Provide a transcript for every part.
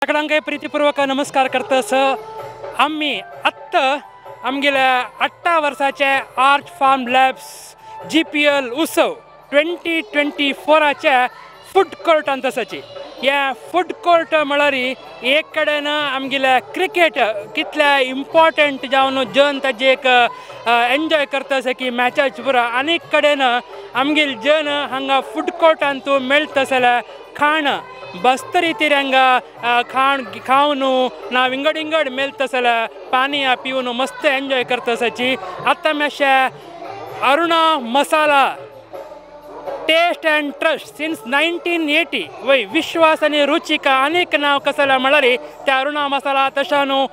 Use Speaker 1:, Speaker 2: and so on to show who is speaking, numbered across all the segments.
Speaker 1: सगळ्यांक प्रीतीपूर्वक नमस्कार करतस. आम्ही आत्ता आमगेल्या 18 वर्साचे आर्च फार्म लॅब्स GPL उत्सव 2024च्या फूड कोर्टांत आसाची. या फूड कोर्ट म्हळ्यार एक कडेन आमगेल्या क्रिकेट कितल्या इम्पॉर्टंट जावन जन ताजे एक एन्जॉय करता की मॅचाच पुरो. आनी कडेन आमगेल जन हांगा फूड कोर्टांत तूं मेळटा जाल्यार खाण बस्तरी तिरंगा खाण खावन ना विंगड विंगड मेळटा जाल्यार पाणी पिवन मस्त एन्जॉय करता आसाची. आतां मातशें अरुणा मसाला टेस्ट अँड ट्रस्ट सिन्स 1980 वय विश्वास आनी रुचिका अनेक नांव कसला म्हळ्यार त्या अरुणा मसाला तशा न्हू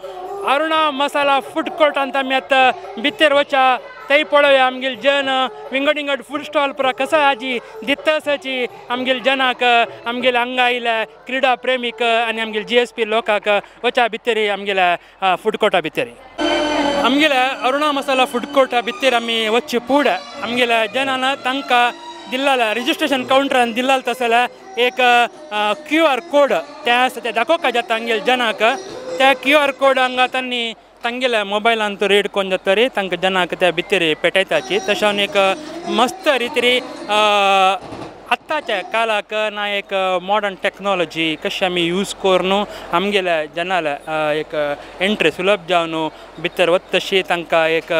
Speaker 1: अरुणा मसाला फूड कोर्टांत आमी आतां भितर वचा थंय पळोवया आमगेल जन विंगड विंगड फूड स्टॉल पुरो कसो आजी दिता आसाची आमगेल जनाक आमगेल हांगा आयल्या क्रीडा प्रेमीक आनी आमगेल GSP लोकांक वचा भितर आमगेल्या फूड कोर्टा भितर. आमगेल्या अरुणा मसाला फूड कोर्टा भितर आमी वच्चे फुडें आमगेल्या जनान तांकां दिल्ला रजिस्ट्रेशन काउंटरान दिल्ला तसल्या एक QR कोड त्या दाखोवपा जाता आमगेल जनाक. त्या QR कोड हांगा तांणी तांगेल्या मोबायलान तो रीड करून जातरी तांकां जनाक त्या भितर पेटयताची. तशें एक मस्त रितीरी आत्ताच्या काळाक ना एक मॉडर्न टेक्नॉलॉजी कशी आमी यूज करून आमगेल्या जनाला एक एंट्री सुलभ जावन भितर वता तशी तांकां एक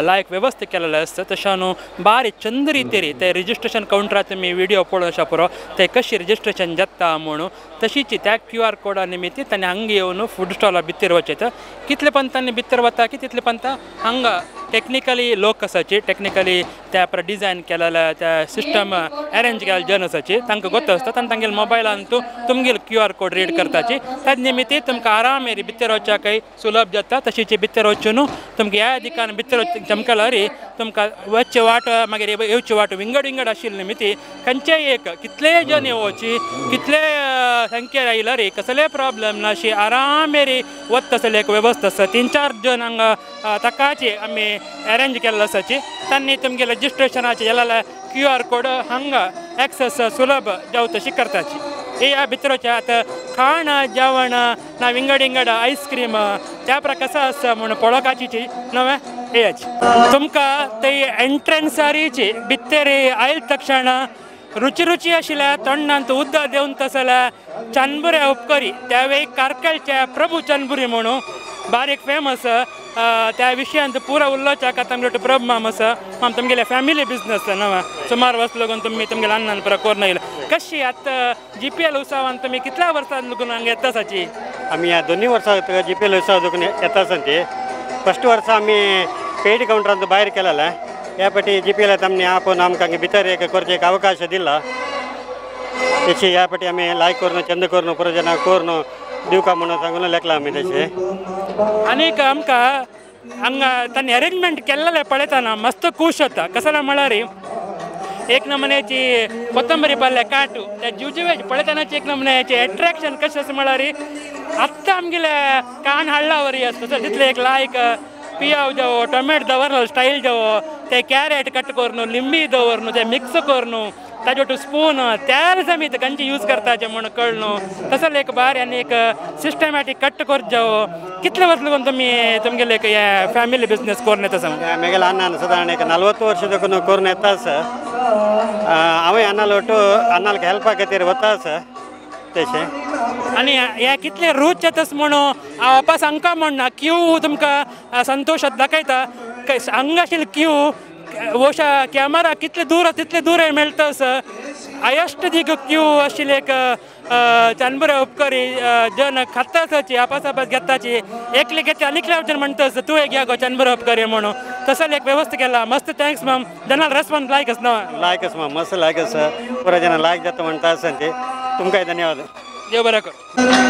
Speaker 1: लायक वेवस्था केलेले आसता. तशें न्हू बारीक चंद रितीरी ते रजिस्ट्रेशन काउंटरार तुमी व्हिडिओ पळोवंक शकता पुरो ते कशी रजिस्ट्रेशन जाता म्हणून तशीच त्या QR कोडा निमित्त तांणी हांगा येवन फूड स्टॉला भितर वचयता. कितले पण तांणी भितर वता की तितले पण हांगा टेक्निकली लोक आसाची टेक्निकली त्या डिझायन केलेल्या त्या सिस्टम अरेंज केलेले जन आसाची तांकां गोत आसता आनी तांगेले मोबायलान तूं तुमगेल QR कोड रीड करताची. त्या निमित्त तुमकां आराम भितर वचाकय सुलभ जाता. तशीच भितर वचून तुमकां ह्या दिकान भितर चमकल्यार तुमकां वचचे वाट मागीर येवचे वाट विंगड विंगड आशिल्ले निमित्त खंयचेय एक कितलेय जन येवची कितले संख्येर आयल्यार कसले प्रॉब्लेम ना अशी आराम वता आसली एक वेवस्था आसा. 3-4 जन हांगा ताकाची आमी अरेंज केल्लो आसाची. तांणी तुमगे रजिस्ट्रेशनाचे जाल्यार QR कोड हांगा एक्सेस सुलभ जावं तशी करताची. ह्या भितरच्या आतां खाण जेवण ना विंगड विंगड आयस्क्रीम त्या प्रकार आसा म्हणून पळोवपाची नवे हेच तुमकां थंय एंट्रन्सारीची भितर आयल तक्षण रुची रुची आशिल्ल्या तोंडांत उदक देवन तसल्या चनबुरे उपकरी त्यावेळी कारकलच्या प्रभू चनबुरी म्हणून बारीक फेमस त्या विशयांत पुरा उल्लोच्या का तुमगे प्रभू माम आसा माम तुमगेले फॅमिली बिझनेस नवा सुमार वर्स लागून तुमी तुमगे अण्णान पुरा कोरून येयला. कशी आतां GPL उत्सवान तुमी कितल्या वर्सां लागून हांगा येता आसाची?
Speaker 2: आमी ह्या 2 वर्सां GPL उत्सवाक लागून येता आसाची. फर्स्ट वर्सा आमी पेड काउंटरांत भायर केलेले ह्या फाटी GPL आमी आपण आमकां भितर एक करचे एक अवकाश दिला तेची ह्या फाटी आमी लायक करून चंद करून पुरो जाणां करून दिवका म्हणून सांगून लेखला आमी तशें.
Speaker 1: आनीक आमकां हांगा तांणी अरेंजमेंट केल्लेले पळयतना मस्त खूश जाता. कसले म्हळ्यार एक नमुन्याची कोथंबरी पल्ले काटू त्या जुजवेज पळयतनाची एक नमुन्याचे एट्रॅक्शन कशें आसा म्हळ्यार आत्तां आमगेले कान हाडला वरी आसता तितले एक लायक पियाव जावो टोमेट दवरलो स्टायल जावो ते कॅरेट कट करून लिंबी दवरून ते मिक्स करून ताजे वाटू स्पून त्याच आमी खंयचे यूज करताचे म्हणून कळून तसो एक बारी आनी एक सिस्टमॅटीक कट करत जावो. कितले वर्स लागून तुमी तुमगेले हे फॅमिली बिझनेस करून येता सांग?
Speaker 2: मेगेले अण्णान सादारण एक 40 वर्स देखून करून येता आसा. हांवें अण्णाल ಒಟ್ಟು अण्णाक हेल्पा खातीर वता आसा तशें.
Speaker 1: आनी हे कितले रूच येतास म्हणून हांव वापस हांकां म्हणना क्यू तुमकां संतोश दाखयता हांगा आशिल्ले क्यू वोशा कॅमेरा कितले दूर तितले दूर मेळटा हायस्ट दीक क्यू आशिल्ले एक चनबुरे उपकारी जन खाता आसाची आपास घेताची एकले घेते आनीक जन म्हणटा तूं एक घ्या गो चनबुरे उपकारी म्हणून तसो एक वेवस्था केला. मस्त थँक्स मॅम. जनाल रेस्पॉन्स लायक आसा ना?
Speaker 2: लायक आसा मॅम मस्त लायक आसा. पुरो जाणां लायक जाता म्हणटा आसा ते तुमकांय धन्यवाद.
Speaker 1: देव बरें कर.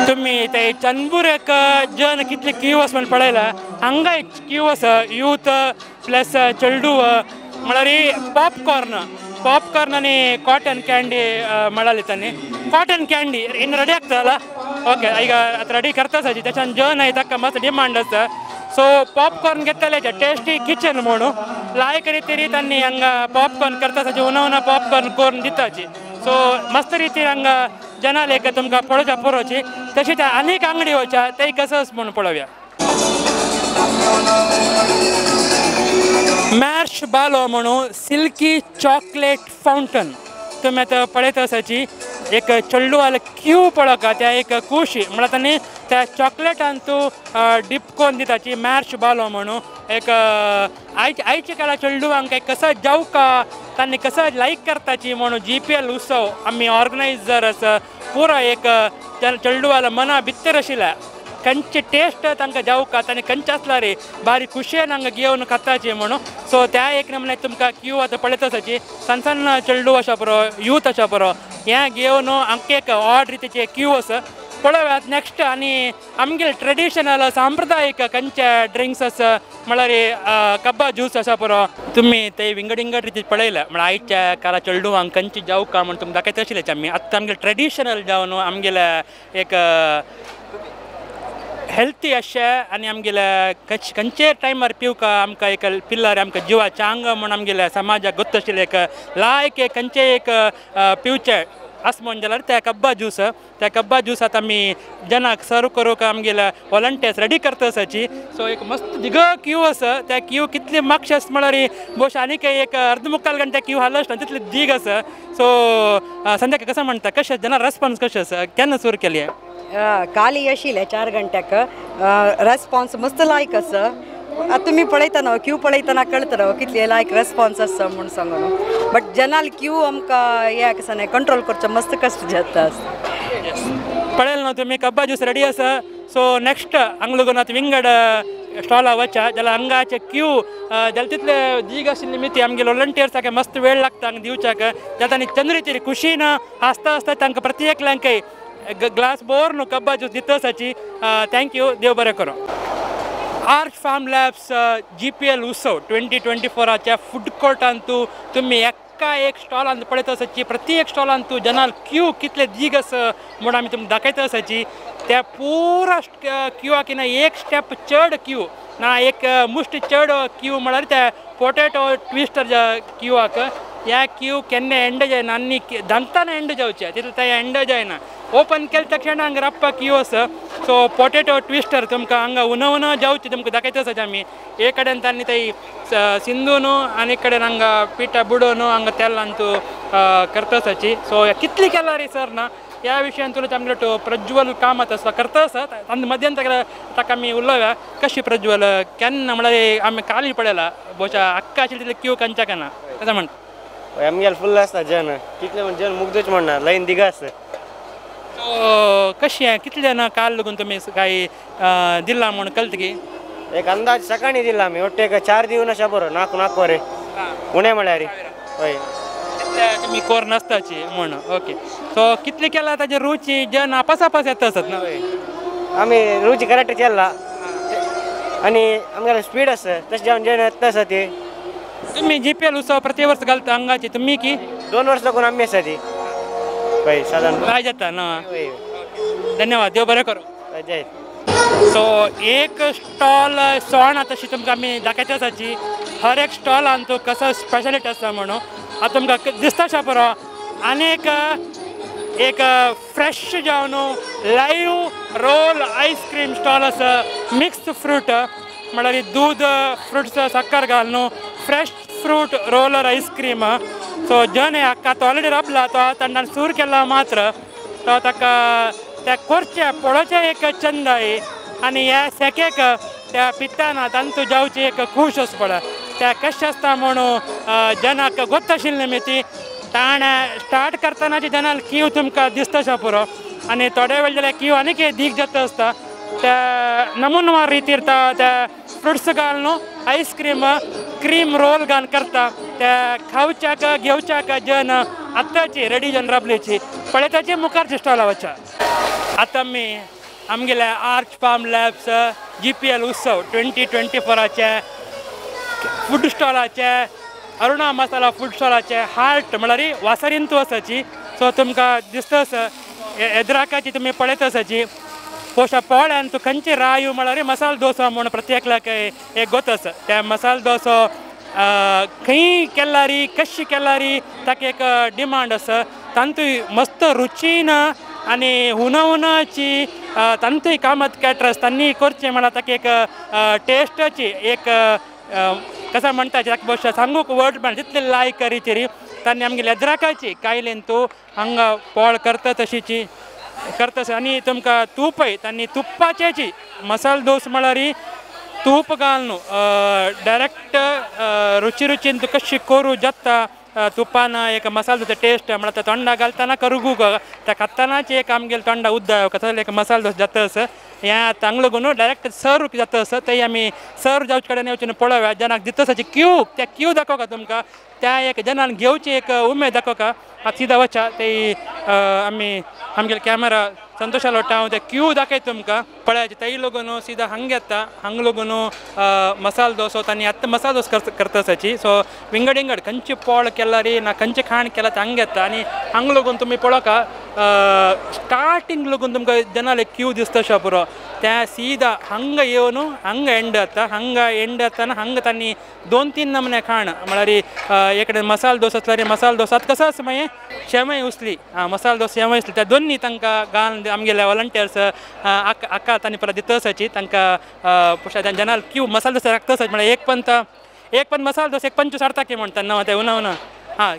Speaker 1: तुमी ते चनबुरेक जन कितले क्यू आसा म्हणून पळयला हांगा एक क्यू आसा यूथ प्लस चेडू म्हळ्यार पॉपकॉर्न आनी कॉटन कॅन्डी म्हळाली तांणी कॉटन कॅन्डी इನ್ನು रेडी ಆಗ್ತದಲ್ಲ ओके ಈಗ ಅದು रेडी करता आसाची त्याच्यान जन आहे ताका मस्त डिमांड आसा. सो पॉपकॉर्न घेतले टेस्टी किचन म्हणून लायक रितीरी तांणी हांगा पॉपकॉर्न करता आसाची उना पॉपकॉर्न करून दिताची. सो मस्त रितीन हांगा जनाल एक तुमकां पळोवच्या पुरोवची तशीच आनीक अंगडी वयच्या तेय कसोच म्हणून पळोवया. मॅश बालो म्हणून सिल्की चॉकलेट फाउंटन तुम्ही आता पळयत आसाची एक चेडूवाल क्यू पळोवका त्या एक खुशी म्हणल्यार तांणी त्या चॉकलेटान तूं डीप कोन दिताची मॅश बालो म्हणून एक आयच्या काळा चेडूवांक एक कसं जावका तांणी कसं लायक करताची म्हणून GPL उत्सव आमी ऑर्गनायझर्स पुरो एक चेडूवाल मना भितर आशिल्ल्या खंयची टेस्ट तांकां जावका तांणी खंयचे आसला रे बारी खुशयेन हांगा घेवन खाताची म्हणून. सो त्या एक नमूने तुमकां क्यू आतां पळयत आसाची सान सान चेडू आसा पुरो यूथ आसा पुरो हें घेवन हांगा एक ऑड रितीचे क्यू आसा पळोवयात नेक्स्ट. आनी आमगेले ट्रेडिशनल सांप्रदायिक खंयचे ड्रिंक्स आसा म्हळ्यार कब्बा ज्यूस आसा पुरो तुमी ते विंगड विंगड रिती पळयल्या म्हळ्यार आयच्या काळा चेडूवांक खंयची जावका म्हणून तुमकां दाखयत आशिल्लेच आमी आतां आमगेले ट्रेडिशनल जावन आमगेले एक हेल्थी अशें आनी आमगेले खंयचे टायमार पिवका आमकां एक पिल्लार आमकां जिवाचें आंग म्हणून आमगेल्या समाजाक गोत्त आशिल्लें एक लायक एक खंयचे एक पिवचे आस म्हणून जाल्यार त्या कब्बा ज्यूस त्या कब्बा ज्यूसात आमी जनाक सर्व करूंक आमगेल्या वॉलंटियर्स रेडी करता आसाची. सो एक मस्त दिग क्यू आसा त्या क्यू कितले मागशे आसा म्हळ्यार बोश आनीक एक अर्द मुक्काल घंटा क्यू आसलो आसता तितले दीग आसा. सो संध्याकाळ कसं म्हणटा कशें जनार रेस्पॉन्स कशें आसा केन्ना सुरू केली
Speaker 3: खाली आशिल्ले 4 घंट्याक रेस्पॉन्स मस्त लायक आसा. आतां तुमी पळयतना क्यू पळयतना कळटलो कितले लायक रेस्पॉन्स आसा म्हूण सांगून बट जनाल क्यू आमकां हे कशें कंट्रोल करचें मस्त कश्ट जाता.
Speaker 1: पळयलें न्हू तुमी कब्बा ज्यूस रेडी आसा. सो नेक्स्ट हांगा लागून आतां विंगड स्टॉला वचा जाल्यार हांगाचे क्यू जाल्यार तितले दीग आशिल्ली मिती आमगे वॉलंटियर्साक मस्त वेळ लागता हांगा दिवच्याक जाता आनी चंद्रितीर खुशीन आसता आसता तांकां प्रत्येकल्यांक ग्लास बोर न्हू कब्बा ज्यूस दिता आसाची. थँक्यू देव बरें करूं. आर्च फार्म लॅब्स GPL उत्सव 2024च्या फूड कोर्टान तुमी एका एक स्टॉलान पळयत आसाची प्रत्येक स्टॉलान जनाल क्यू कितले दीग आसा म्हणून आमी तुमकां दाखयता आसाची. त्या पुरा क्यूआक एक स्टेप चड क्यू ना एक मुश्ट चड क्यू म्हळ्यार त्या पोटेटो ट्विस्टर क्यूआक ह्या क्यू केन्ना एंड जायना आनी धांकताना एंड जावचे तितले ते एंड जायना. ओपन केले तक्षण हांगा रप्पा क्यू आसा. सो पोटेटो ट्विस्टर तुमकां हांगा उन जावचे तुमकां दाखयता आसात आमी. एक कडेन तांणी ते सिंधून आनी एक कडेन हांगा पिठा बुडोवन हांगा तेलान करता आसाची. सो कितली केला रे सर ना ह्या विशयान तुला आमगे प्रज्वल कामत आसा करता आसात आनी मध्यान ताका आमी उलोवया कशी प्रज्वल केन्ना म्हळ्यार आमी काली पळयला बोशा आख्खा आशिल्ले तितले क्यू खंयच्या केन्ना कसं म्हण
Speaker 2: आमगेले फुल्ल आसता जन कितले म्हणजे जन मुग्दूच म्हणना लायन दिगा आसता.
Speaker 1: सो कशें कितले जाणां काल लागून तुमी काय दिला म्हूण कळतकी
Speaker 2: एक अंदाज सकाळी दिला आमी ಒಟ್ಟೆ 4 दिवन अशा बरो 4 वरे उणे म्हळ्यार हय
Speaker 1: तुमी कोर नासताची म्हण. ओके सो कितले केला ताजे रुची जन आपास येता आसत ना
Speaker 2: आमी रुची करेक्ट केला आनी आमगेले स्पीड आसा तशें जावन जन येता आसा ती.
Speaker 1: तुमी GPL उत्सव प्रति वर्स घालता हांगाची तुमी की
Speaker 2: 2 वर्स लागून आमी आसा ती पळय साधारण
Speaker 1: काय जाता ना. धन्यवाद देव बरें करूं.
Speaker 2: जय.
Speaker 1: सो एक स्टॉल सण तशी तुमकां आमी दाखयता आसाची हर एक स्टॉलान तूं कसो स्पेशलिटी आसा म्हणून आतां तुमकां दिसता शा पुरो आनीक एक फ्रेश जावन लाईव्ह रोल आईस्क्रीम स्टॉल आसा मिक्स्ड फ्रूट म्हळ्यार दूध फ्रुट्स साखर घालून fresh fruit roller ice cream. So जन हाका तो ऑलरेडी राबला तो तांणान सूर केला मात्र तो ताका त्या करचे पळोवचें एक चंद आहे आनी ह्या सेकेक त्या पित्ताना तांतू जावची एक खूश आसा पळय त्या कशें आसता म्हणून जनाक गोत्त आशिल्लें मेती ताण स्टार्ट करतनाची जनाल क्यू तुमकां दिसता शा पुरो आनी थोडे वेळ जाल्यार क्यू आनीक दीग जाता आसता. त्या नमुनवार रितीर त्या फ्रुट्स घालून आईस्क्रीम क्रीम रोल घालून करता त्या खावच्याक घेवच्याक जन आत्ताची रेडी जन राबलेची पळयताची मुखारची स्टॉला वचा. आतां आमी आमगेल्या आर्च फार्म लॅब्स GPL उत्सव 2024चे food स्टॉलाचे Aruna Masala food स्टॉलाचे heart म्हळ्यार वासरींतू आसाची. सो तुमकां दिसता आसा येद्राकाची तुमी पळयता आसाची पोशा पोळ्यान तूं खंयची रायो म्हळ्यार मसाला डोसा म्हणून प्रत्येकल्याक एक गोत आसा. त्या मसाला डोसो खंय केल्यारी कशी केल्यारी ताका एक डिमांड आसा तांतूय मस्त रुचीन आणि हुनहुनाची तांतूय कामत कॅटरस त्यांनी करचे मला ताका एक टेस्टाची एक कसं म्हणटा ताका बस सांगूक वर्ड पण तितले लायक रितीरी तांणी आमगे अद्रकाची कायलेन तो हांगा पोळ करता तशीची करता आणि तुमकां तूपय तांणी तुप्पाचेची मसाला दोस म्हळ्यार तूप घालून डायरेक्ट रुची तू कशी करू जाता तुपान एक मसाला टेस्ट म्हणटा तोंडा घालतना करूंक त्या खातानाच एक आमगेले तोंडा उद्दा कसले एक मसाला दोस जातस ह्या तांग लागून डायरेक्ट सर्व जातस ते आमी सर्व जावचे कडेन येवचे पळोवया जनाक दितसाची क्यू त्या क्यू दाखोवका तुमकां त्या एक जनान घेवची एक उमेद दाखोवका सीधा वचा ते आमी आमगेले कॅमेरा संतोषा लोटा हांव ते क्यू दाखयता तुमकां पळयाचे ताई लागून सीधा हांगा येता हांगा लागून मसाला दोसो तांणी आतां मसाला दोस करतासाची सो विंगड विंगड खंयची पोळ केला रे ना खंयचें खाण केला ते हांगा येता आनी हांगा लागून तुमी पळोवका स्टार्टींग लागून तुमकां जनाले क्यू दिसता पुरो त्या सीधा हांगा येवन हांगा एंड जातना हांगा तांणी 2-3 नमने खाण म्हळ्यार एक कडेन मसाला दोस आसल्यार मसाला दोसात कसो आसा मागीर शेवय उसली मसाला दोस शेवय उसली त्या दोन्ही तांकां घालून आमगेले वॉलंटियर्स आका तांणी परत दितसाची तांकां जनाल क्यू मसाला दोस राखतसाची म्हळ्यार एक पण मसाला दोस एक 25 हाडटा की म्हणटा न्हू ते उना हां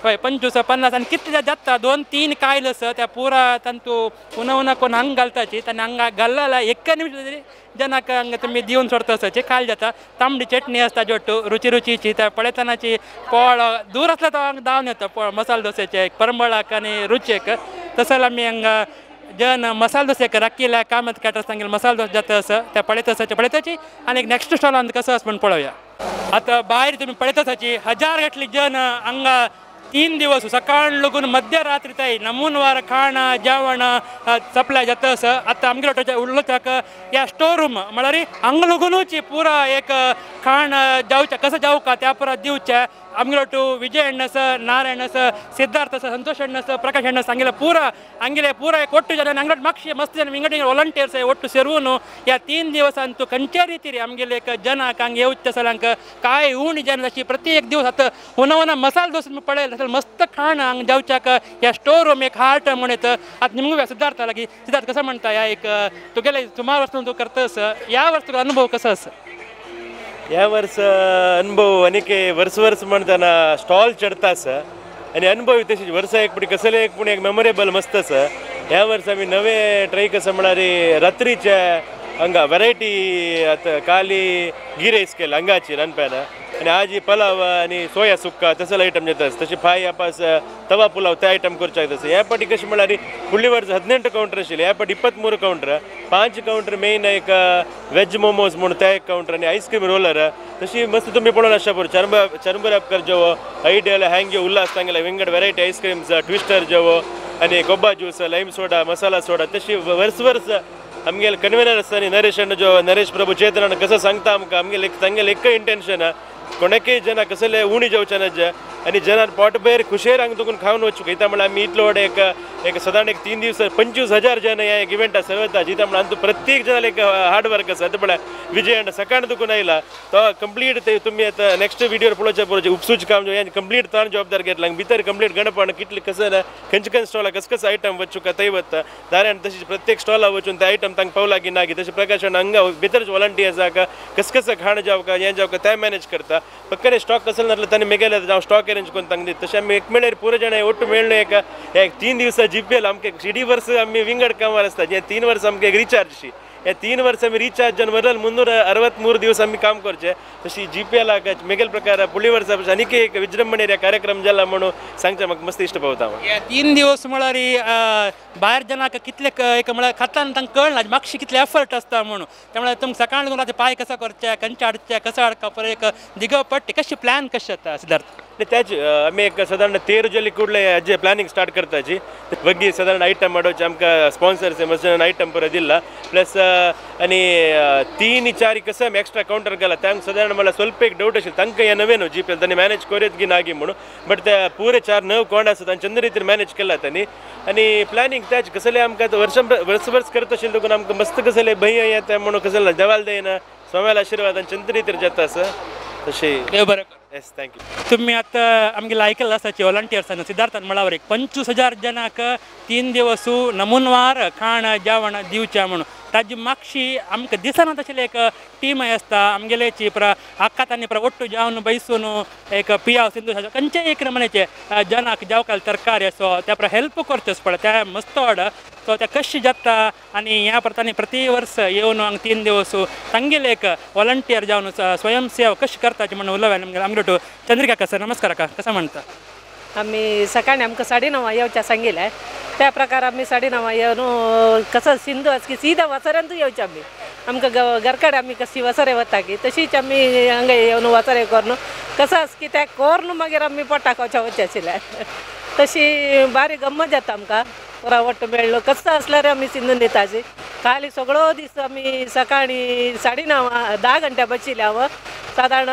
Speaker 1: हय 25-50 आनी कितले जाता 2-3 कायल आसा त्या पुरा तांतू उना कोण हांगा घालताची तांणी हांगा घालला एक निमिष तरी जनाक हांगा तुमी दिवन सोडतासाची खायल जाता तांबडी चटणी आसता जोट्टू रुचीची त्या पळयतनाची पोळ दूर आसल्या तो हांगा धांवन येता पोळ मसाला दोसेचे एक परंबळाक आनी रुचेक तसो आमी हांगा जन मसाला दोस राखीला कामत कॅटर्स तांगेले मसाला दोस जाता आसा त्या पळयताची आनी एक नेक्स्ट स्टॉलान कसो आसा म्हण पळोवया आतां भायर तुमी पळयताची हजार गटली जन हांगा 3 दिवस सकाळ लगून मध्यरात्री ताई नमुनवार खाण जेवण सप्लाय जाता आसा आतां आमगे उरलोताक ह्या स्टोर रूम म्हळ्यार हांगा लागूनच पुरा एक खाण जावचें कसं जावका त्या परत दिवचें आमगे विजय अण्ण आसा नारायण आसा सिद्धार्थ आसा संतोष अण्ण आसा प्रकाश अण्ण आसा हांगेले पुरा एक ಒಟ್ಟು ಜನ हांगा मातशे मस्त जन विंगड वॉलंटियर्स ಒಟ್ಟು ಸೇರ್ವೂನು ह्या 3 दिवसान तू खंयच्या रितीरी आमगेले एक जनाक हांगा येवचे सलांक काय उणी जन अशी प्रत्येक दिवस आतां हुना मसाला दोस पळयला मस्त खाण हांगा जावच्याक ह्या स्टोर रूम एक हार्ट म्हणत आतां निमगे सिद्धार्थ लागी सिद्धार्थ कसं म्हणटा ह्या एक तुगेले सुमार वर्सां तू करतास ह्या वर्स तुका अनुभव कसो आसा
Speaker 4: ह्या वर्ष अनुभव अनेके वर्स म्हणताना स्टॉल चढता आसा आणि अनुभव तशीच वर्सा एक पुढे कसले एक पुणे एक मेमोरेबल मस्त आसा ह्या वर्स आमी नवे ट्राय कसं म्हळ्यार रात्रीच्या हांगा वरायटी आतां काली गी रायस केला हांगाची रांदप्याना आणि आज पलाव आणि सोया सुक्का तसले आयटम येतात तसे फ्राय आपास तवा पुलाव ते आयटम करचे तसं ह्या पाटी कशें म्हळ्यार फुडली वर्स 18 काउंटर आशिल्ले ह्या पाटी 23 काउंटर 5 काउंटर मेन एक वेज मोमोज म्हणून ते एक काउंटर आणि आईस्क्रीम रोलर तशी मस्त तुम्ही पळोवन आसा पळय चरंबराकर जेवो आयडियल हँग जे उल्हास तांगेले विंगड वेरायटी आईस्क्रीम्स ट्विस्टर जेवो आणि कोबा ज्यूस लाईम सोडा मसाला सोडा तशी वर्स आमगेले कन्वेनर आसता न्ही नरेश प्रभू चेतन कसं सांगता आमकां आमगेले तांगेले एक इंटेंशन कोणाकय जना कसले उणी जेवचे नजे आणि जनान पोट भर खुशेर हांगा तुकून खावन वचूं इता म्हळ्यार आमी इतलो व्हड एक सादारण एक 3 दिवस 25,000 जन ह्या एक इव्हेंटा सर्वता जिता म्हळ्यार प्रत्येक जनाला एक हार्ड वर्क आसा ते म्हळ्यार विजय अण्ण सकाळ दुखून आयला तो कंप्लीट ते तुमी आतां नेक्स्ट विडियोर पळोवचे पळोवचे उपसूच काम जो कंप्लीट ताण जबाबदार घेतला भितर कंप्लीट गणपण कितले कसं खंयचे स्टॉला कसं आयटम वचूं का थंय वता दारान तशी प्रत्येक स्टॉला वचून ते आयटम तांकां पावला की ना की तशें प्रकाश अण्ण हांगा भितरच वॉलंटियर्स आसा कसं खाण जावका हें जावका ते मॅनेज करता पक्कने स्टॉक कसं नासलो तांणी मेगेले जावं स्टॉक अरेंज करून तांकां दिता तशें आमी एक मेळ्यार पुरो जाण ಒಟ್ಟು मेळ्ळो एक 3 दिवस जीपीएल आमकां इडी वर्स आमी विंगड कामार आसता जे 3 वर्स आमकां एक रिचार्ज शी हे 3 वर्स आमी रिचार्ज जावन वरल 363 दिवस आमी काम करचे तशी जीपीएलाक मेगेल प्रकार फुडली वर्सा आनीक एक विजृंभणेर कार्यक्रम जाला म्हणून सांगचे म्हाका मस्त इश्ट पावता
Speaker 1: हे 3 दिवस म्हळ्यार भायर जनाक कितले एक म्हळ्यार खातान तांकां कळना मातशी कितले एफर्ट आसता म्हणून त्यामुळे तुमकां सकाळ लागून राती पाय कसो करचे खंयचे हाडचे कसो हाडका परत एक दिगो पट्टी कशी प्लॅन कशें जाता सिद्धार्थ
Speaker 4: त्याच आमी एक साधारण 13 जुलै कुडले हेजे प्लॅनिंग स्टार्ट करताची वगी साधारण आयटम हाडोवचे आमकां स्पॉन्सर्स मसन आयटम परत दिला प्लस आनी 3-4 कसं आमी एक्स्ट्रा काउंटर केला तांकां साधारण मला स्वल्प एक डाऊट आशिल्लो तांकां हे नवे न्हू जीपीएल तांणी मॅनेज करूत की ना गी म्हणून बट ते पुरे 4-9 कोण आसा तांचे चंद रितीन मॅनेज केला तांणी आनी प्लॅनिंग त्याच कसले आमकां वर्स करता आशिल्ले देखून आमकां मस्त कसले भंय येता म्हणून कसले देवाल दयना स्वाम्याला आशिर्वाद चंद रितीन जाता आसा तशें
Speaker 1: देव बरें कर
Speaker 4: येस थँक्यू.
Speaker 1: तुम्ही आता आमगे ऐकलं असायचे व्हॉलंटियर्सान सिद्धार्थान मळावर एक 25,000 जनाक 3 दिवस नमुनवार खाण जेवण दिवच्या म्हणून ताजी मागशी आमकां दिसना तशें एक टीम आसता आमगेलेची आख्खा तांणी ओट्टू जेवन बैसून एक पियाव सिंधू खंयचे एक नमुन्याचे जनाक जेवकाल तरकारी असो त्या हेल्प करचेच पडटा त्या मस्त ऑर्डर सो त्या कशी जाता आनी ह्या तांणी प्रति वर्स येवन हांगा 3 दिवस तांगेले एक व्हॉलंटियर जावन स्वयंसेवा कशी करताची म्हणून उलयलें आमगे चंद्रिका काका सर नमस्कार काका कसं म्हणता.
Speaker 5: आम्ही सकाळी आमकां 9:30 येवच्या सांगिल्लें त्या प्रकार आमी 9:30 येवन कसं सिंधू आस की सीधा वसऱ्यांतू येवचें आमी आमकां घरकडे आमी कशी वसरे वता की तशीच आमी हांगा येवन वसरे करून कसं आस की ते करून मागीर आमी पोटाकोच्या वचचें आशिल्लें तशी बारी गम्मत जाता आमकां पुरा वट्ट मेळ्ळो कसं असल्यार आमी सिंधून दिताची खाली सगळो दीस आमी सकाळी 9:30 10 घंटे बशिल्ले हांव साधारण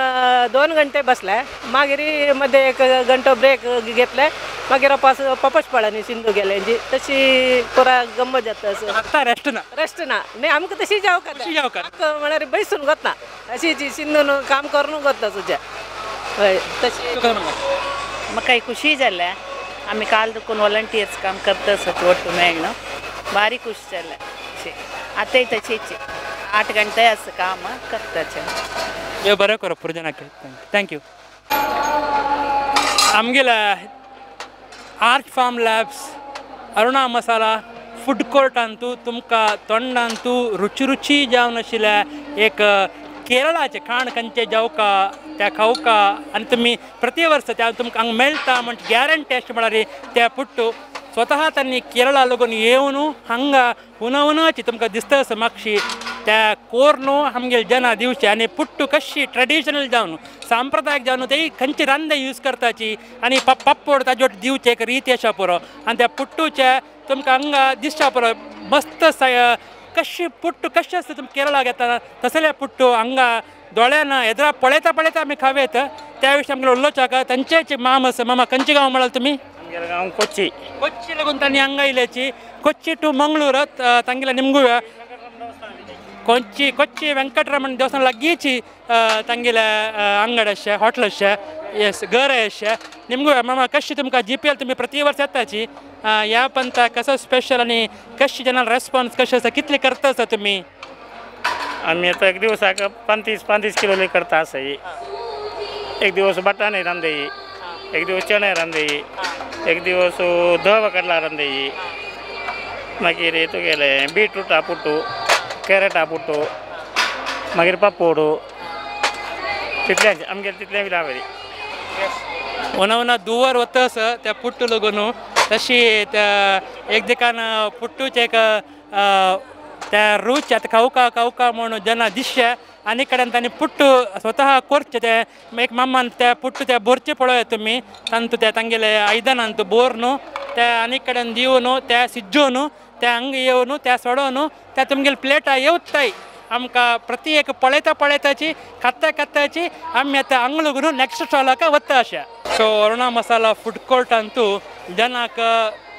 Speaker 5: 2 घंटे बसले मागीर मध्ये 1 घंटो ब्रेक घेतले मागीर वापस पळनी सिंधू गेल्यांची तशी पुरा गम्मत जाता.
Speaker 1: आतां रेस्ट ना
Speaker 5: न्ही आमकां तशी जेवका म्हळ्यार बैसून वतना अशी जी सिंधून काम करून वता तुजें हय तशी
Speaker 6: म्हाका खुशी जाल्या आमी काल दुखून व्हॉलंटियर्स काम करता सच ಒಟ್ಟು मेळ्ळो भारी खुशी जाल्या अशी आतांय तशीच 8 घंटे असं काम करताचें.
Speaker 1: देव बरें करो पुरो जनाक थँक्यू. आमगेला art farm labs Aruna Masala food कोर्टांतू तुमकां तोंडांतू रुची जावन आशिल्ल्या एक केरळाचे खाण खंयचे जेवका त्या खावका आनी तुमी प्रति वर्स त्या तुमकां हांगा मेळटा म्हणजे गॅरंटी अशें म्हळ्यार त्या पुट्टू स्वता तांणी केरळा लागून येवन हांगा उनवनाची तुमकां दिसता आसा मागशी त्या कोर्नू आमगेले जना दिवचे आनी पुट्टू कशी ट्रेडिशनल जावन सांप्रदायिक जावन ते खंयची रांदे यूज करताची आनी पप्पोड ताजे दिवचे एक रीती आसा पुरो आनी त्या पुट्टूचे तुमकां हांगा दिसता पुरो मस्त कशी पुट्टू कशी आसता तुमी केरळाक येता तसले पुट्टू हांगा दोळ्यान येद्रा पळयता आमी खावेत त्या विशीं आमगे उलोवच्याक तांचेच माम आसा मामा खंयचे गांव म्हळाल तुमी.
Speaker 2: गांव कोच्ची
Speaker 1: लागून तांणी हांगा येयल्याची कोच्ची टू मंगळूर तांगेला निमगुव्या कोच्ची वेंकटरमण देवस्थान लागींची तांगेले अंगड अशें हॉटेल अशें येस घर अशें निमगुव्या मामा कशी तुमकां GPL तुमी प्रति वर्स येताची ह्या पंथा कसो स्पेशल आनी कशी जेन्ना रेस्पॉन्स कशें आसा कितले करता आसा तुमी.
Speaker 7: आम्ही आता एक दिवसाक 35 किलो करता असं एक दिवस बटाणे रांदेई एक दिवस चणे रांदेई एक दिवस धवा कडला रांदेई मागीर तुगेले बीटरूटा पुट्टू कॅरेटा पुट्टू मागीर पापोडू तितले आमगेले तितले लावली
Speaker 1: उना दुवर वतस त्या पुट्टू लागून तशी त्या एक दिकान पुट्टूचे एक त्या रूच आता खावका म्हणून जना दिसचे आनी कडेन तांणी पुट्टू स्वता करचे ते एक मामान त्या पुट्टू ते भरचे पळय तुमी तांतू ते तांगेले आयदनांत बोर त्या आनी कडेन दिवन त्या सिज्जोन त्या हांगा येवन त्या सोडोन त्या तुमगेले प्लेटा येवताय आमकां प्रति एक पळयताची खाताची आमी आतां हांगा लागून नेक्स्ट स्टॉलाक वता अशें. सो अरुणा मसाला फूड कोर्टांतू जनाक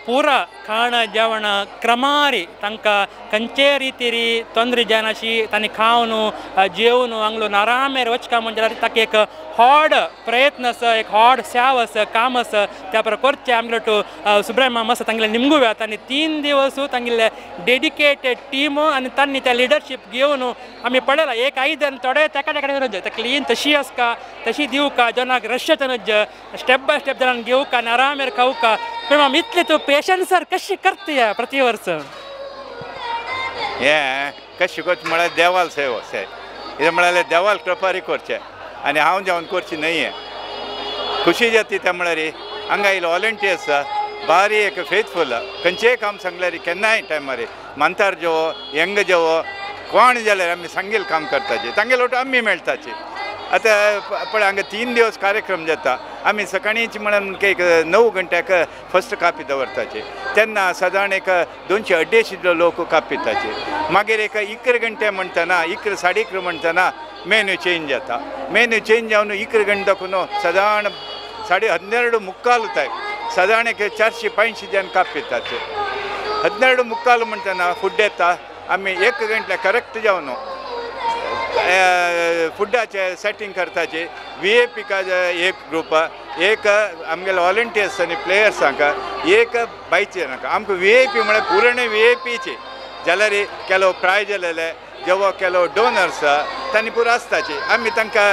Speaker 1: पूरा खाण जेवण क्रमारी तांकां खंयचे रितीरी तोंदरे जायनाशी तांणी खावन जेवन हांगलो आरामेर वचका म्हणजे ताका एक हॉड प्रयत्न आसा एक हॉड सेव आसा काम आसा त्या प्रकार करचे आमगे सुब्रह्म मामा आसा तांगेले निमगुव्या तांणी 3 दिवस तांगेले डेडिकेटेड टीम आनी तांणी त्या लिडरशीप घेवन आमी पळयला एक आयदन थोडे तेका कडेन क्लीन तशी आसका तशी दिवका जनाक रश्यतनच स्टेप बाय स्टेप जनान घेवका आनी आरामेर खावका पण आमी इतले तूं पेशन्सर कशी करता प्रति वर्स
Speaker 8: हें कशें करचें म्हळ्यार देवाल सेवा कितें म्हळ्यार देवाल कृपारी करचें आनी हांव जेवण करची न्हय खुशी जाती त्या म्हळ्यार हांगा आयलो व्हॉलंटियर्स भारी एक फेथफूल खंयचेंय काम सांगल्यार केन्नाय टायमार मंतार जेवो यंग जेवो कोण जाल्यार आमी सांगेल काम करताचे तांगेलो लोट आमी मेळटाचे. आतां पळय हांगा 3 दिवस कार्यक्रम जाता आमी सकाळींची म्हणून एक 9 घंट्याक फस्ट कापी दवरताचे तेन्ना सादारण एक 200-250 लोक काप पिताचे मागीर एक 11 घंटे म्हणटना 11-11:30 म्हणटना मेन्यू चेंज जाता मेन्यू चेंज जावन 11 घंटे दाखून सादारण 12:30 मुक्काल सादारण एक 450 जन काप पिताचे 12:30 मुक्काल म्हणटना फूड येता आमी 1 घंटे करेक्ट जावन फुडाचे सेटिंग करताचे VIP का एक ग्रुप एक आमगेले वॉलंटियर्स आनी प्लेयर्सांक एक बायचे नाका आमकां VIP म्हळ्यार पुराणे VIPचे जाल्यार केलो प्रायज आलेले जेव्हा केलो डोनर्स तांणी पुरो आसताचे आमी तांकां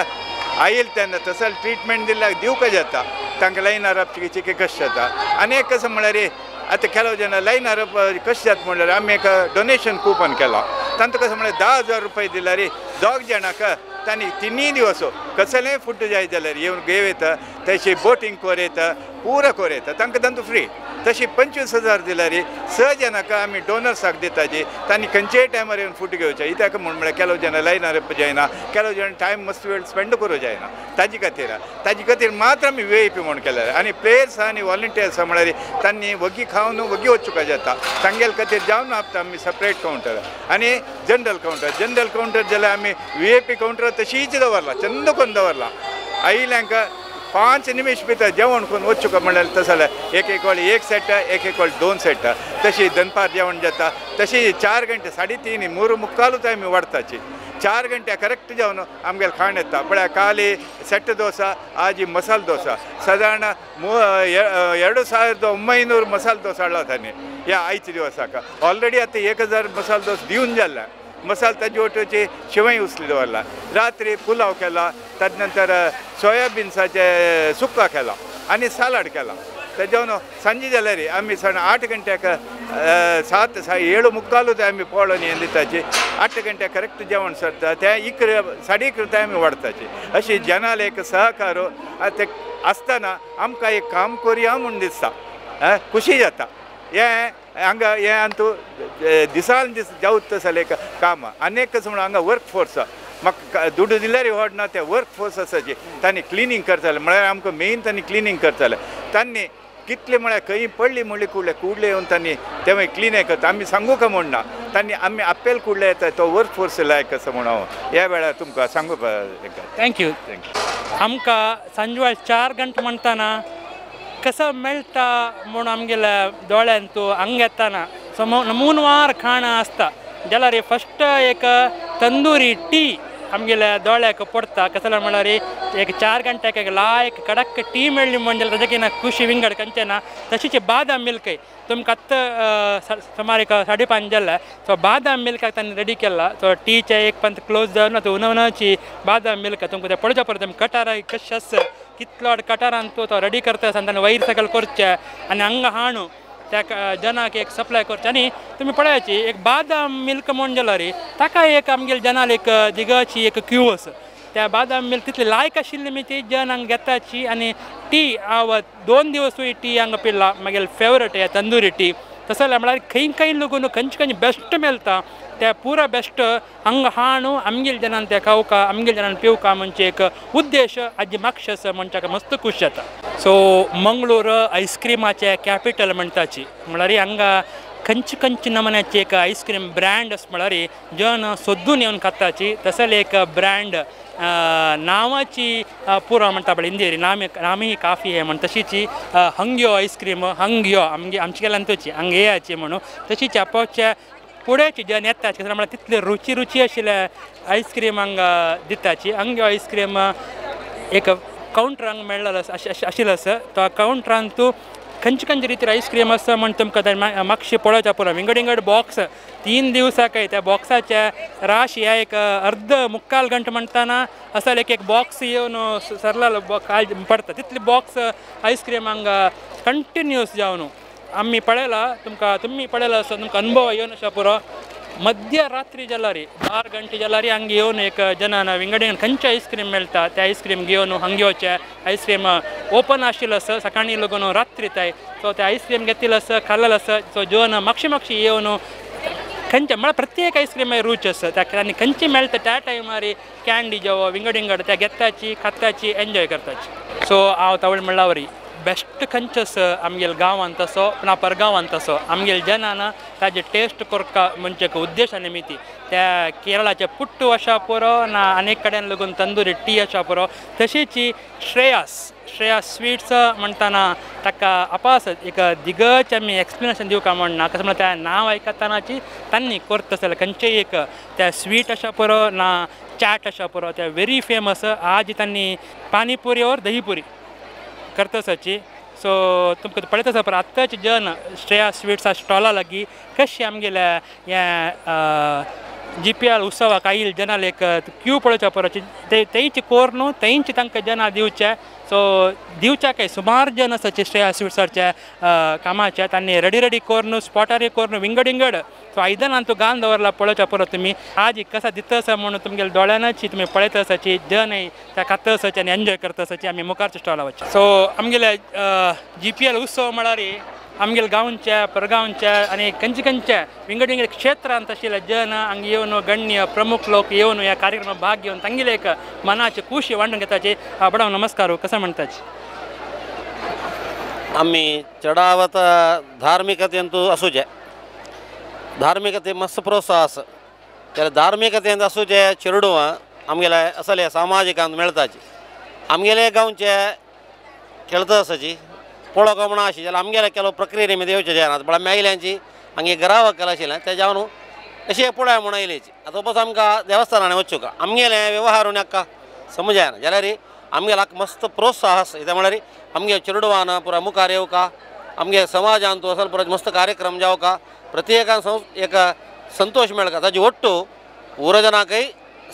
Speaker 8: आयल तेन्ना तसले ट्रिटमेंट दिल्यार दिवंक जाता तांकां लायनार अपचिकी कशें जाता आनी एक कसं म्हळ्यार आतां केलो जाणा लायनार अप कशें जाता म्हणल्यार आमी एक डोनेशन कूपन केलो तांकां कसं म्हळ्यार 10,000 रुपये दिल्यार 2 जाणांक तांणी 3 दिवस कसलेंय फूड जाय जाल्यार येवन घेवयता तशी बोटींग कोरयता पुरो कोरयता तांकां तांतू फ्री तशी 25,000 दिल्यार 6 जाणांक आमी डोनर्साक दिताची तांणी खंयच्याय टायमार येवन फूड घेवचें इत्याक म्हळ्यार केलो जाणां लायनार जायना केलो जाणां टायम मस्त वेळ स्पेंड करूं जायना ताजे खातीर मात्र आमी VIP म्हूण केल्यार आनी प्लेयर्स आनी वॉलंटियर्स म्हळ्यार तांणी वगी खावन वगी वचूंक जाता तांगेले खातीर जावन आपता आमी सेपरेट कावंटर आनी जनरल कावंटर जाल्यार आमी VIP कावंटर तशीच दवरला चंद करून दवरला आयल्यांक 5 निमिष भितर जेवण करून वचूंक म्हणल्यार तसो जाल्यार एक वेळ 1 सेट एक वेळ 2 सेट तशी दनपार जेवण जाता तशी 4 घंटे 3:30 3 मुक्कालूच आमी वाडताची 4 घंटे करेक्ट जेवण आमगेले खाण येता म्हळ्यार काली सेट दोसा आज मसाला दोसा साधारण 2,900 मसाला दोसा हाडला तांणी ह्या आयच्या दिवसाक ऑलरेडी आतां 1,000 मसाला दोस दिवन जाल्ला मसाला ताजे वटेची शिवय उसली दवरला रात्री पुलाव केला तदनंतर सोयाबीन्साचे सुक्का केला आनी सालाड केला तेजेवन सांजे जाल्यार आमी 8 घंट्याक 7 मुक्कालूच आमी पोळोन हें दिताची 8 घंटे करेक्ट जेवण सरता ते 1:30 आमी वाडताची अशी जनाल एक सहकार आसतना आमकां एक काम करया म्हूण दिसता खुशी जाता हें अंतू दिसान दीस जावत तसलें काम अनेक कसं म्हणून हांगा वर्क फोर्स म्हाका दुडू दिल्यार व्हडना ते वर्क फोर्स आसाचे तांणी क्लिनींग करताले म्हळ्यार आमकां मेन तांणी क्लिनींग करताले तांणी कितले म्हळ्यार खंय पडली म्हणली कुडले येवन तांणी तेव्हा क्लिनींग करता आमी सांगू का म्हणना तांणी आमी अपेल कुडले येता तो वर्क फोर्स लायक असं म्हणून ह्या वेळार तुमकां सांगू
Speaker 1: थँक्यू आमकां सांजवेळ 4 घंटे म्हणटाना कसं मेळटा म्हूण आमगेल्या दोळ्यान तूं हांगा येताना नमुनवार खाणां आसता जाल्यार फस्ट एक तंदुरी टी आमगेल्या दोळ्याक पडटा कसं म्हळ्यार एक 4 घंट्याक एक लायक कडक टी मेळ्ळी म्हणजे ताजे ना खुशी विंगड खंयचे ना तशीच बादाम मिल्क तुमकां आत्तां सुमार एक 5:30 जाल्यार सो बादाम मिल्क तांणी रेडी केला सो टीचे एक पंत क्लोज जावन उनवनाची बादाम मिल्क तुमकां ते पळोवच्या पडटा कटार कशें आसा कितलो कटारान तो रेडी करता आसा ताणें वयर सकयल करचें आनी हांगा हाडून त्या जनाक एक सप्लाय करचें आनी तुमी पळयाची एक बादाम मिल्क म्हण जाल्यार ताका एक आमगेले जनाल एक दिगाची एक क्यू आसा त्या बादाम मिल्क तितली लायक आशिल्ली मी ती जन हांगा घेताची आनी टी हांव 2 दिवसूय टी हांगा पिल्ला म्हगेले फेवरेट हे तंदुरी टी तसो म्हळ्यार खंय लोगून खंयचे बेस्ट मेळटा ते पुरो बेस्ट हांगा हाडून आमगेले जनान ते खावका आमगेले जनान पिवका म्हणजे एक उद्देश हाजी मागशें मनशाक मस्त खूश जाता सो मंगळूर आयस्क्रिमाचे कॅपिटल म्हणटाची म्हळ्यार हांगा खंयचे नमुन्याची एक आयस्क्रीम ब्रँड म्हळ्यार जन सोदून येवन खाताची तसले एक ब्रँड नांवाची पुरो म्हणटा पळय हिंदीर नामी काफी हे म्हण तशीची हंग्यो आयस्क्रीम हंग्यो आमचे केल्यान तोची हांगा येयाची म्हणून तशीच आपोवचे फुडेंची जन येताची म्हळ्यार तितले रुची आशिल्ले आयस्क्रीम हांगा दिताची हंग्यो आयस्क्रीम एक कावंटर हांगा मेळ्ळलो आशिल्लो आसा तो कावंटरान तूं खंयचे रितीर आयस्क्रीम आसा म्हण तुमकां मातशें पळोवच्या पुरो विंगड बॉक्स 3 दिवसाक त्या बॉक्साचे राश ह्या एक अर्द मुक्काल घंटे म्हणटाना असा एक बॉक्स येवन सरला पडटा तितले बॉक्स आयस्क्रीम हांगा कंटिन्यूस जावन आमी पळयला तुमी पळयला असो तुमकां अनुभव येवन अशा पुरो मध्यरात्री जाल्यार 12 घंटे जाल्यार हांगा येवन एक जनान विंगडेन खंयचे आयस्क्रीम मेळटा ते आयस्क्रीम घेवन हंग्योचे आयस्क्रीम ओपन आशिल्लो आसा सकाळी लागून रात्री ताय सो ते आयस्क्रीम घेतिल्लो आसा खाल्लेलो आसा सो जेवन मातशी येवन खंयचे म्हळ्यार प्रत्येक आयस्क्रीम रूच आसा तांणी खंयची मेळटा त्या टायमार कँडी जेवो विंगड त्या घेताची खाताची एन्जॉय करताची सो हांव तावळ म्हणला वरी बेस्ट खंयचे आसा आमगेल्या गांवांत तसो ना परगांवांत तसो आमगेल्या जनान ताजे टेस्ट करता म्हणजे उद्देशा निमित्ती त्या केरळाचे पुट्टू अशा पुरो ना अनेक कडेन लागून तंदुरी टी अशा पुरो तशीच श्रेयास स्वीट्स म्हणटाना ताका अपास एक दिगज आमी एक्सप्लेनेशन दिवका म्हणना कसं म्हणल्यार त्या नांव आयकतानाची तांणी करता आसलें खंयचेय एक त्या स्वीट अशा पुरो ना चाट अशा पुरो त्या व्हेरी फेमस आज त्यांनी पाणीपुरी और दहीपुरी करतसाची सो तुमकां पळयत आसा पण आत्ताचे जन श्रेया स्वीट्सा स्टॉला लागीं कशी आमगेल्या ह्या GPL उत्सवाक आयिल्ले जनाल एक क्यू पळोवच्या पराची तेंची कोर न्हू तेंची तांकां जना दिवचे सो दिवच्या काय सुमार जन आसाचे श्रेया स्वीट्साच्या कामाचे तांणी रेडी कोर न्हू स्पॉटार कोर न्हू विंगड सो आयदनां तूं घालून दवरला पळोवच्या परत तुमी आज कसा दिता आसा म्हणून तुमगेले दोळ्यानच तुमी पळयत आसाची जनय त्या खाता आसाची आनी एन्जॉय करता आसाची आमी मुखारच्या स्टॉला वचचे सो आमगेले GPL उत्सव म्हळ्यार आमगेले गांवच्या परगांवच्या आणि खंयच्या विंगड क्षेत्रांत आशिल्ले जन हांगा येवन गण्य प्रमुख लोक येवन ह्या कार्यक्रमात भाग घेवन तांगेले एक मनाची खुशी वांटून घेताची बडाव नमस्कार कसं म्हणटाची
Speaker 9: आम्ही चढावत धार्मिकतेंतू असूचे धार्मिकते मस्त प्रोत्साह आसा त्याला धार्मिकतेंत असूचे चेडूं आमगेले असले सामाजिकांत मेळताची आमगेले गांवचे खेळता आसाची पळोवंक म्हणून अशी जाल्यार आमगेले केलो प्रक्रिये मध्ये येवचे जायना पण आयल्यांची हांगे घरावक केला आशिल्लें तेज्या न्हू अशें पळय म्हणून आयलेची आतां उपस आमकां देवस्थानांनी वचूं का आमगेले वेव्हारून हाका समजायना जाल्यार आमगेल्याक मस्त प्रोत्साह आसा कित्याक म्हळ्यार आमगे चेडवान पुरा मुखार येवका आमगे समाजान तूं असल पुरो मस्त कार्यक्रम जावका प्रत्येकान एक संतोष मेळका ताजे ಒಟ್ಟು पूरजनाकय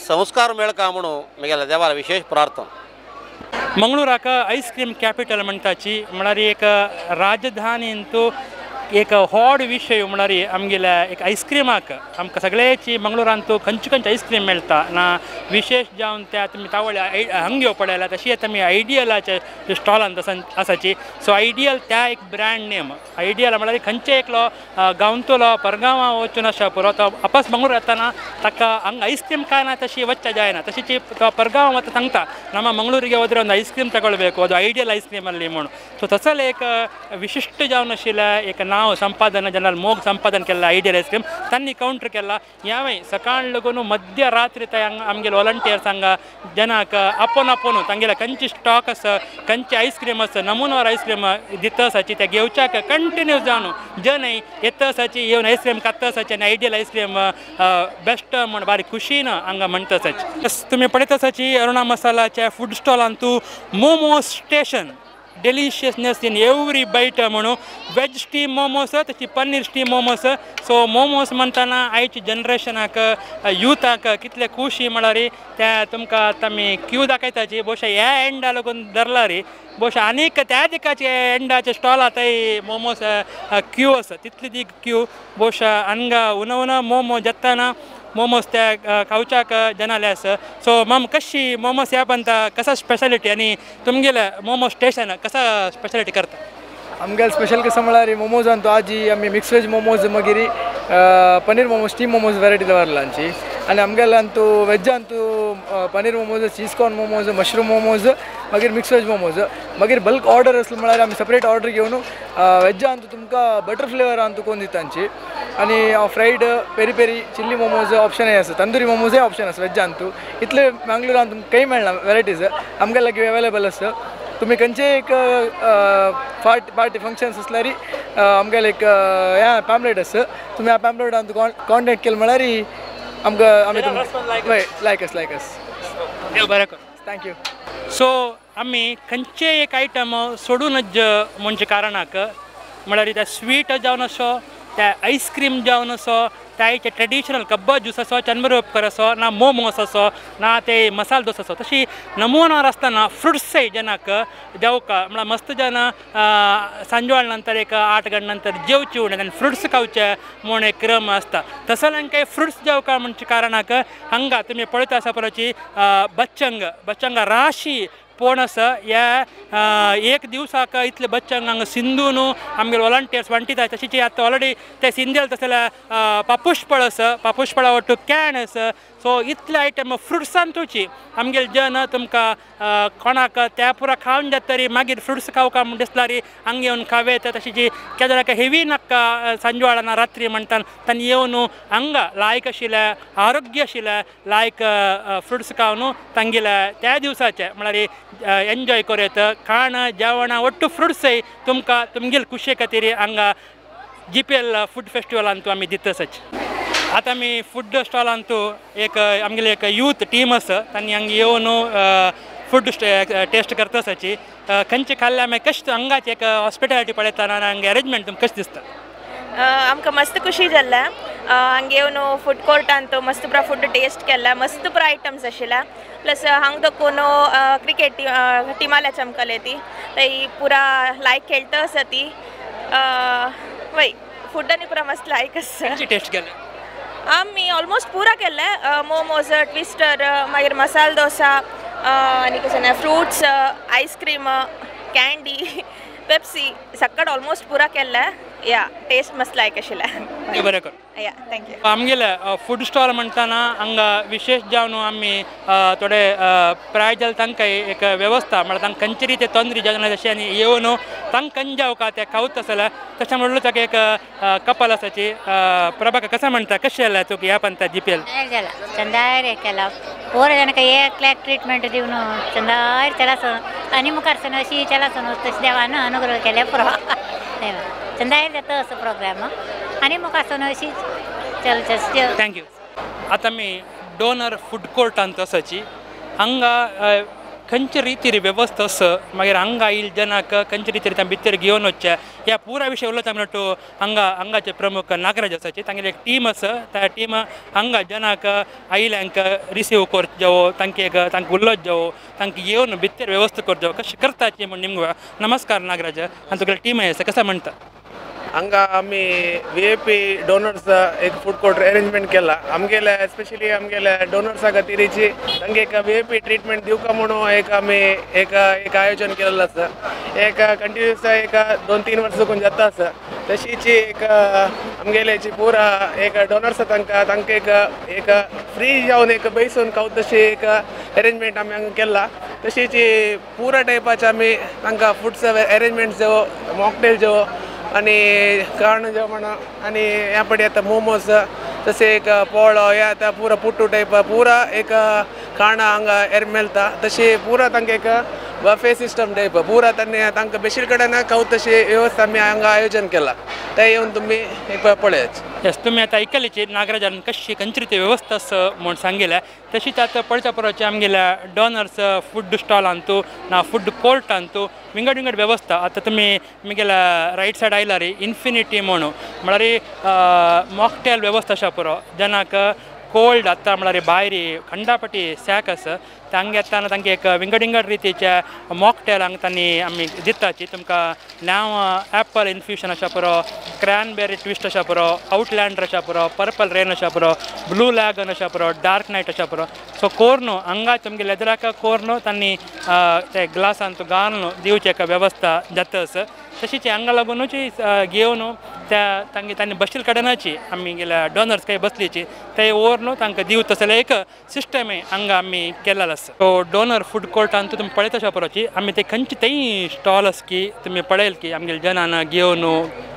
Speaker 9: संस्कार मेळका म्हणून म्हगेल्या देवाला विशेष प्रार्थना
Speaker 1: मंगळूराक आईस क्रीम कॅपिटल म्हणटाची म्हळ्यार एक राजधानींतू एक व्हड विशय म्हळ्यार आमगेल्या एक आईस्क्रीमाक आमकां सगळ्याची मंगळूरांतू खंयची आईस्क्रीम मेळटा ना विशेष जावन त्या तुमी तावळे हांगा पळयला तशी आमी आयडियलाच्या स्टॉलांत आसाची सो आयडियल त्या एक ब्रँड नेम आयडियल म्हळ्यार खंयचे एकलो गांवतलो परगांवां वचून आसा पुरो तो वापस मंगळूर येताना ताका हांगा आईस्क्रीम काय ना तशी वचचें जायना तशीची तो परगांव वता सांगता ನಮ್ಮ ಮಂಗಳೂರಿಗೆ ಹೋದರೆ ಒಂದು ಐಸ್ ಕ್ರೀಮ್ ತಗೊಳ್ಬೇಕು ಅದು ಐಡಿಯಲ್ ಐಸ್ ಕ್ರೀಮ್ ಅಲ್ಲಿ म्हणून सो तसले एक विशिष्ट जावन आशिल्ले एक नाव संपादन जनरल मोग संपादन केला आयडियल आईस क्रीम त्यांनी काउंटर केला यावेळी सकाळ लगून मध्यरात्री आमगेले वॉलंटियर्स हांगा जनाक आपोवन तांगेले खंयची स्टॉक आसा खंयची आईस्क्रीम आसा नमुनावर आईस्क्रीम दिता आसाची त्या घेवच्याक कंटिन्यूस जावन जनय येता आसाची येवन आईस्क्रीम खाता आसाची आनी आयडियल आईस्क्रीम बेस्ट म्हण बारी खुशीन हांगा म्हणटा आसाची तुमी पळयता आसाची अरुणा मसालाच्या फूड स्टॉलांतू momo station deliciousness in every bite म्हणून वेज स्टीम मोमोस तशी पनीर स्टीम मोमोस सो मोमोस म्हणटाना आयच्या जनरेशनाक युथाक कितले खुशी म्हळ्यार त्या तुमकां आमी क्यू दाखयताची बहुशा ह्या एंडा लागून धरला रे बहुशा आनीक त्या दिकाचे एंडाचे स्टॉल आताय मोमोस क्यू आसा तितली दी क्यू बहुशा हांगा उन मोमो जेत्ताना मोमोस त्या खावच्याक जनाले आसा सो मम कशी मोमोस ह्या पंता कसा स्पेशालिटी आनी तुमगेले मोमो स्टेशन कसा स्पेशालिटी करता
Speaker 10: आमगेले स्पेशल कसं म्हळ्यार मोमोज तो आजी आमी मिक्स वेज मोमोज मागीर पनीर मोमोज स्टीम मोमोज वेरायटी दवरलांची आनी आमगेल्यांतू वेजांतू paneer momos cheese corn momos mushroom momos मागीर मिक्स वेज मोमोज मागीर बल्क ऑर्डर आसलो म्हळ्यार आमी सेपरेट ऑर्डर घेवन वेजांतू तुमकां बटर फ्लेवरांतू कोण दितांची आनी fried peri peri chilli momos ऑप्शनय आसा तंदुरी मोमोजय ऑप्शन आसा वेजांतू इतले मंगळुरांत तुमकां काही मेळना वेरायटीज आमगे लागीं अवेलेबल आसा तुम्ही खंयचे एक पार्टी फंक्शन्स आसल्यार आमगेले एक ह्या पॅम्पलेट आसा तुमी ह्या पॅम्पलेटान कॉन्टॅक्ट केले म्हळ्यार आमकां आमी लायक अस
Speaker 1: बरें कर
Speaker 10: थँक्यू
Speaker 1: सो आमी खंयचे एक आयटम सोडूनच म्हणजे कारणाक म्हळ्यार त्या स्वीट जावन असो त्या आईस्क्रीम जावन असो त्याचे ट्रेडिशनल कब्बा ज्यूस असो चंद्रपूर असो ना मोमोस असो ना ते मसाला दोस असो तशी नमुनावर असताना फ्रुट्सय जनाक जेवका म्हळ्यार मस्त जन सांजवाळ नंतर एक 8 गंट नंतर जेवची उणें आनी फ्रुट्स खावचे म्हूण एक क्रम आसता तसलें काही फ्रुट्स जेवका म्हणजे कारणाक हांगा तुमी पळयता आसा पळोवची बच्चंग राशी पोणस ह्या एक दिवसाक इतले बच्चंग हांगा सिंधून आमगे वॉलंटियर्स वांटिताय तशीची आतां ऑलरेडी ते सिंधेल तसले पापुशफळ आसा पापुशफळा वट्टू कॅन आसा सो इतले आयटम फ्रुट्सांतूची आमगेले जन तुमकां कोणाक त्या पुरा खावन जाता तरी मागीर फ्रुट्स खावका म्हूण दिसल्यार हांगा येवन खावेत तशीची केदाराक हेवी नाका सांजवाळाना रात्री म्हणटा तांणी येवन हांगा लायक आशिल्ले आरोग्य आशिल्ले लायक फ्रुट्स खावन तांगेले त्या दिवसाचे म्हळ्यार एन्जॉय करेत खाण जेवणां ಒಟ್ಟು फ्रुट्सय तुमकां तुमगेले खुशे खातीर हांगा GPL फूड फेस्टिवलांतू आमी दिता आसाची आता मी फूड स्टॉलांतू एक आमगेले एक यूथ टीम आसा तांणी हांगा येवन फूड टेस्ट करतासाची खंयचे खाल्ले आमी कशें हांगाच एक हॉस्पिटॅलिटी पळयतना हांगा अरेंजमेंट तुमकां कशें दिसता
Speaker 11: आमकां मस्त खुशी जाल्ल्या हांगा येवन फूड कोर्टांत मस्त पुरा फूड टेस्ट केला मस्त पुरा आयटम्स आशिल्ल्या प्लस हांगा देखून क्रिकेट टिमाल्याची आमकां ती थंय पुरा लायक खेळटा आसा ती वय फूडांनी पुरा मस्त लायक आसा
Speaker 1: टेस्ट केले
Speaker 11: आमी ऑलमोस्ट पुरा केल्ले मोमोज ट्विस्टर मागीर मसाला डोसा आनी कशें फ्रुट्स आयस्क्रीम कँडी पेप्सी सगळं ऑलमोस्ट पुरा केल्ले या टेस्ट मस्त लायक आशिल्ले
Speaker 1: बरें कर
Speaker 11: या थँक्यू
Speaker 1: आमगेले फूड स्टॉल म्हणटाना हांगा विशेष जावन आमी थोडे प्रायज जाले तांकां एक वेवस्था म्हळ्यार तांकां खंयचे रिती तोंदरी जावना तशें आनी येवन तांकां खंय जावका ते खावत आसले तशें म्हणलो ताका एक कपल आसाची प्रभाकर कसं म्हणटा कशें जालें तुका ह्या पंता GPL
Speaker 12: चंदायर केला पोर जनका एकल्याक ट्रीटमेंट दिवन चंदायर चलासन आनी मुखार अशी चलासन तशें देवान अनुग्रह केले पुरो चंदायर जाता असो प्रोग्राम आनी मुखार अशी चलता
Speaker 1: थँक्यू आतां आमी डोनर फूड कोर्टांत आसाची हांगा खंयचे रितीर वेवस्था आसा मागीर हांगा येयले जनाक खंयचे रितीर भितर घेवन वचचे ह्या पुरा विशय उलयता म्हणटू हांगाचे प्रमुख नागराज आसाचे तांगेली एक टीम आसा त्या टीम हांगा जनाक आयल्यांक रिसीव करचो जावो तांकां उलोवचो जावो तांकां येवन भितर वेवस्था करचो कशें करताची म्हण निमगा नमस्कार नागराज आनी तुगेली टीम आसा कसं म्हणटा
Speaker 13: हांगा आमी VIP डोनर्स एक फूड कोर्ट अरेंजमेंट केला आमगेले स्पेशली आमगेले डोनर्सा खातीरची तांकां एक VIP ट्रीटमेंट दिवका म्हणून एक आमी एक आयोजन केलेलें आसा एक कंटिन्यूस एक 2-3 वर्सां करून जाता आसा तशीच एक आमगेलेची पुरा एक डोनर्स तांकां एक फ्री जावन एक बैसून खावत तशी एक अरेंजमेंट आमी हांगा केला तशीच पुरा टायपाचे आमी तांकां फूड्स अरेंजमेंट जो मॉकटेल जो आणि कारण जो म्हणा आणि ह्या पडे आता मोमोज तसे एक पोळो या आता पुरा पुट्टू टाईप पुरा एक खाणा हांगा एर मेळटा तशी पुरा तांकां एक बफे सिस्टम टाईप पुरा तांकां बेशील कडेन खावं तशी वेवस्था आमी हांगा आयोजन केला ते येवन तुमी एक पळयात
Speaker 1: येस तुमी आतां आयकलीची नागराजान कशी खंयची रिती वेवस्था आसा म्हूण सांगिल्लें तशीच आतां पळयता पळोवचे आमगेल्या डोनर्स फूड स्टॉलांतू ना फूड कोर्टांतू विंगड विंगड वेवस्था आतां तुमी म्हगेल्या रायट सायड आयला रे इन्फिनिटी म्हणून म्हळ्यार मॉकटेल वेवस्था आसा पुरो जनाक कोल्ड आतां म्हळ्यार भायर खंडापटी सॅक आसा तांकां येताना तांकां एक विंगड विंगड रितीचे मॉकटेल हांगा तांणी आमी दिताची तुमकां नांव एप्पल इन्फ्युशन आसा पुरो क्रॅनबेरी ट्विस्ट आसा पुरो आउटलँडर आसा पुरो पर्पल रेन आसा पुरो ब्लू लॅगन आसा पुरो डार्क नायट आसा पुरो सो कोर्नो हांगा तुमगे लेदराक कोर्नो तांणी ते ग्लासान घालून दिवची एक वेवस्था जाता आसा तशीच हांगा लागूनच घेवन त्या तांणी बशील कडेनाची आमी गेल्या डोनर्स काही बसलीची ते ओवर तांकां दिवता जाल्यार एक सिस्टम हांगा आमी केलेलो आसा सो डोनर फूड कोर्टांत तुमी पळयता शापोराची आमी ते खंयचे तेय स्टॉल आसा की तुमी पळयल की आमगे जनान घेवन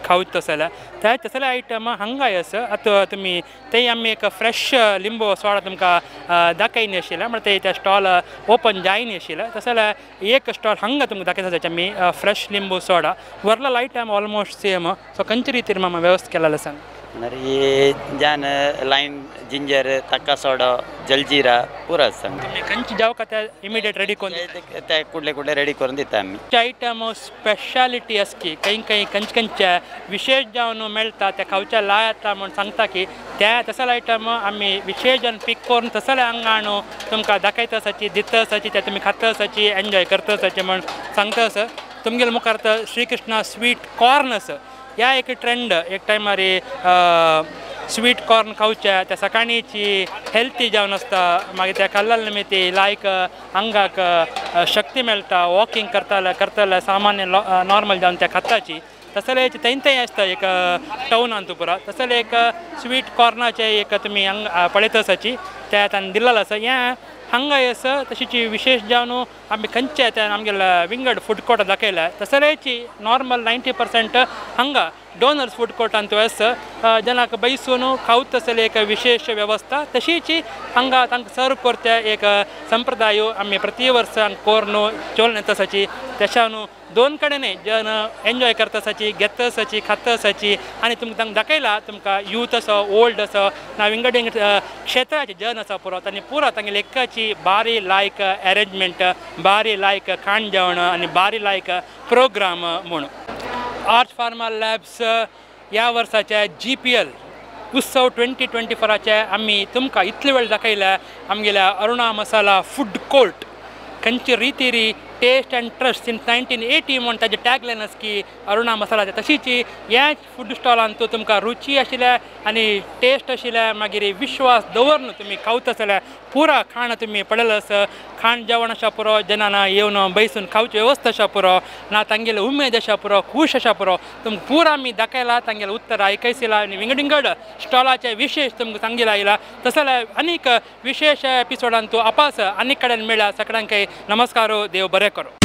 Speaker 1: खावता जाल्यार त्या तसले आयटम हांगाय आसा आतां तुमी तेय आमी एक फ्रेश लिंबू सोडा तुमकां दाखयनी आशिल्ले म्हळ्यार ते स्टॉल ओपन जायनी आशिल्ले तशें जाल्यार एक स्टॉल हांगा तुमकां दाखयता आमी फ्रेश लिंबू सोडा वरला आयटम ऑलमोस्ट सेम सो खंयचे रितीर मामा वेवस्था केलेलो सांग
Speaker 14: ये जान लाइन जिंजर तक्का सोडा जलजीरा पूरा सांग
Speaker 1: खंयचे जावका ते इमिडिएट रेडी करून
Speaker 14: ते कुठले रेडी करून दिता आमी
Speaker 1: आयटम स्पेशालिटी आसा की खंय खंयचे विशेष जावन मेळटा ते खावचे लाय येता म्हूण सांगता की त्या तसले आयटम आमी विशेष जावन पीक करून तसले हांगा हाडून तुमकां दाखयता आसाची दिता आसाची ते तुमी खाता आसाची एन्जॉय करता आसाची म्हूण सांगता आसा तुमगेले मुखार श्री कृष्णा स्वीट कॉर्न आसा ह्या एक ट्रेंड एक टायमार स्वीट कॉर्न खावचे त्या सकाळीची हेल्थी जावन आसता मागीर त्या खाल्ल्या निमित्ती लायक आंगाक शक्ती मेळटा वॉकिंग करताले सामान्य नॉर्मल जावन त्या खाताची तसले तेंय आसता एक टाउनान तू पुरा तसले एक स्वीट कॉर्नाचे एक तुमी पळयता आसाची त्या ताणें दिल्लेलो आसा हें हांगाय आसा तशीची विशेष जावन आमी खंयचे ते आमगेले विंगड फूड कोर्ट दाखयला तसलेची नॉर्मल 90% हांगा डोनर्स फूड कोर्टांत आसा जनाक बैसून खावत तसले एक विशेष वेवस्था तशीची हांगा तांकां सर्व करते एक संप्रदाय आमी प्रति वर्स कोरून चोवन येता आसाची तेशान दोन कडेन जन एन्जॉय करता आसाची घेता आसाची खाता आसाची आनी तुमकां तांकां दाखयला तुमकां यूथ असो ओल्ड असो ना विंगड क्षेत्राचे जन आसा पुरो तांणी पुरो तांगे लेखाची बारी लायक अरेंजमेंट बारी लायक खाण जेवण आनी बारी लायक प्रोग्राम म्हूण आर्च फार्मा लॅब्स ह्या वर्साचे GPL उत्सव 2024चे आमी तुमकां इतले वेळ दाखयल्या आमगेल्या अरुणा मसाला फूड कोर्ट खंयची रिती टेस्ट एंड ट्रस्ट सिन्स 1980 म्हूण ताजें टॅगलायन आसा की अरुणा मसाला तशीची ह्या फूड स्टॉलान तूं तुमकां रुची आशिल्ल्या आनी टेस्ट आशिल्ल्या मागीर विश्वास दवरून तुमी खावता जाल्यार पुरा खाण तुमी पडलेलो आसा खाण जेवण आसा पुरो जनांना येवन बैसून खावची वेवस्था आसा पुरो ना तांगेले उमेद आसा पुरो खूश आसा पुरो तुमकां पुरा आमी दाखयला तांगेले उत्तर आयकयसिला आनी विंगड स्टॉलाचे विशेष तुमकां सांगिला आयला तशें जाल्यार आनीक विशेष एपिसोडान तूं आपास आनीक कडेन मेळ्ळा सगळ्यांक नमस्कार देव बरें करो.